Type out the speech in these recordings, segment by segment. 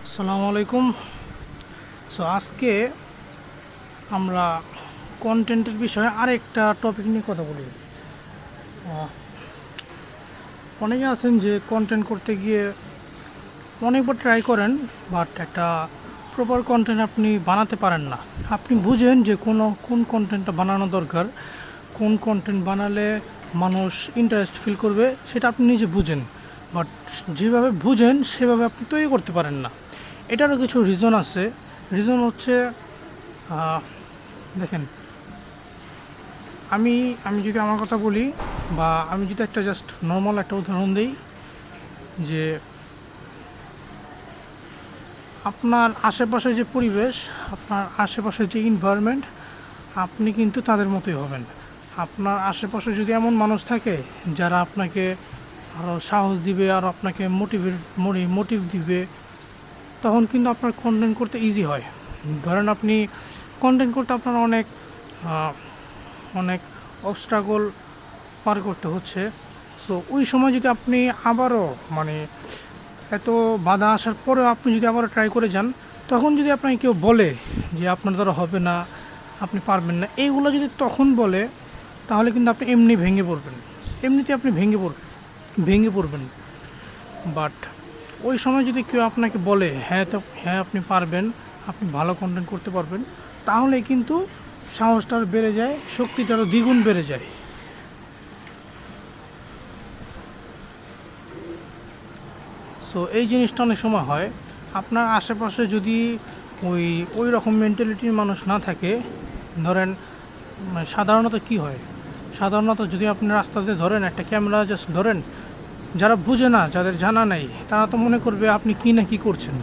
আসসালামু আলাইকুম। আজকে আমরা কন্টেন্টের বিষয়ে আরেকটা টপিক নিয়ে কথা বলি। অনেকে আছেন যে কন্টেন্ট করতে গিয়ে অনেকবার ট্রাই করেন, বাট একটা প্রপার কন্টেন্ট আপনি বানাতে পারেন না। আপনি বুঝেন যে কোন কন্টেন্টটা বানানো দরকার, কোন কন্টেন্ট বানালে মানুষ ইন্টারেস্ট ফিল করবে, সেটা আপনি নিজে বুঝেন, বাট যেভাবে বুঝেন সেভাবে আপনি তৈরি করতে পারেন না। এটারও কিছু রিজন আছে। রিজন হচ্ছে, দেখেন, আমি আমি যদি আমার কথা বলি, বা আমি যদি একটা জাস্ট নর্মাল একটা উদাহরণ দিই, যে আপনার আশেপাশে যে পরিবেশ, আপনার আশেপাশের যে এনভায়রনমেন্ট, আপনি কিন্তু তাদের মতোই হবেন। আপনার আশেপাশে যদি এমন মানুষ থাকে যারা আপনাকে আরও সাহস দিবে আর আপনাকে মোটিভ দিবে, তখন কিন্তু আপনার কন্টেন্ট করতে ইজি হয়। ধরেন আপনি কন্টেন্ট করতে আপনার অনেক অবস্ট্রাগল পার করতে হচ্ছে। সো ওই সময় যদি আপনি আবারও এত বাধা আসার পরেও আপনি যদি আবারও ট্রাই করে যান, তখন যদি আপনাকে কেউ বলে যে আপনার দ্বারা হবে না, আপনি পারবেন না, এইগুলো যদি তখন বলে, তাহলে কিন্তু আপনি এমনি ভেঙে পড়বেন। এমনিতে আপনি ভেঙে পড়বেন। বাট ওই সময় যদি কেউ আপনাকে বলে হ্যাঁ আপনি পারবেন, আপনি ভালো কন্টেন্ট করতে পারবেন, তাহলে কিন্তু সাহসটা আরও বেড়ে যায়, শক্তিটা আরও দ্বিগুণ বেড়ে যায়। সো এই জিনিসটা অনেক সময় হয়। আপনার আশেপাশে যদি ওই রকম মেন্টালিটির মানুষ না থাকে, ধরেন সাধারণত কি হয়, সাধারণত যদি আপনি রাস্তাতে ধরেন একটা ক্যামেরা জাস্ট ধরেন, যারা বুঝে না, যাদের জানা নেই, তারা তো মনে করবে আপনি কী না কী করছেন,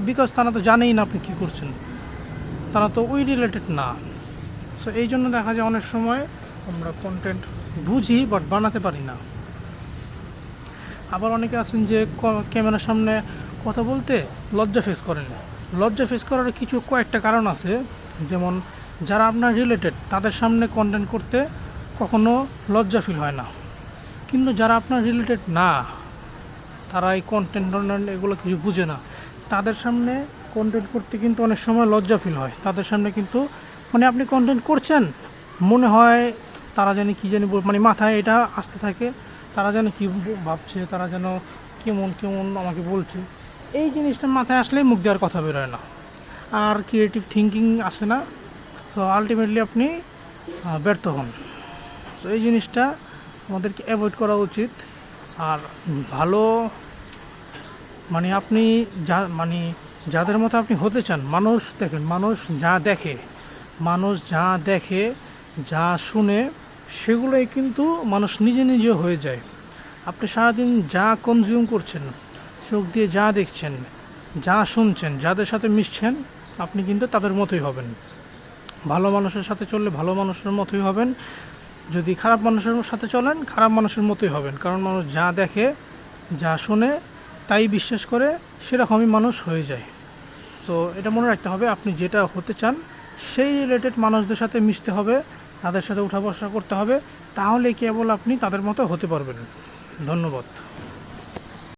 বিকজ তারা তো জানেই না আপনি কী করছেন, তারা তো ওই রিলেটেড না। সো এই জন্য দেখা যায় অনেক সময় আমরা কন্টেন্ট বুঝি বাট বানাতে পারি না। আবার অনেকে আছেন যে ক্যামেরার সামনে কথা বলতে লজ্জা ফেস করেন। লজ্জা ফেস করার কয়েকটা কারণ আছে। যেমন যারা আপনার রিলেটেড, তাদের সামনে কন্টেন্ট করতে কখনো লজ্জা ফিল হয় না, কিন্তু যারা আপনার রিলেটেড না, তারা এই কন্টেন্ট এগুলো কিছু বুঝে না, তাদের সামনে কন্টেন্ট করতে কিন্তু অনেক সময় লজ্জা ফিল হয়। তাদের সামনে কিন্তু আপনি কন্টেন্ট করছেন, মনে হয় তারা জানি কী জানি মাথায় এটা আসতে থাকে, তারা যেন কী ভাবছে, তারা যেন কেমন কেমন আমাকে বলছে। এই জিনিসটা মাথায় আসলেই মুখ দেওয়ার কথা বেরোয় না, আর ক্রিয়েটিভ থিঙ্কিং আসে না। তো আলটিমেটলি আপনি ব্যর্থ হন। তো এই জিনিসটা আমাদেরকে অ্যাভয়েড করা উচিত। আর ভালো আপনি যাদের মতো আপনি হতে চান, মানুষ যা দেখে, যা শুনে, সেগুলোই কিন্তু মানুষ নিজে নিজে হয়ে যায়। আপনি সারাদিন যা কনজিউম করছেন, চোখ দিয়ে যা দেখছেন, যা শুনছেন, যাদের সাথে মিশছেন, আপনি কিন্তু তাদের মতোই হবেন। ভালো মানুষের সাথে চললে ভালো মানুষের মতোই হবেন, যদি খারাপ মানুষের সাথে চলেন খারাপ মানুষের মতোই হবেন। কারণ মানুষ যা দেখে, যা শোনে, তাই বিশ্বাস করে, সেরকমই মানুষ হয়ে যায়। সো এটা মনে রাখতে হবে, আপনি যেটা হতে চান সেই রিলেটেড মানুষদের সাথে মিশতে হবে, তাদের সাথে উঠা বসা করতে হবে, তাহলে কেবল আপনি তাদের মতো হতে পারবেন। ধন্যবাদ।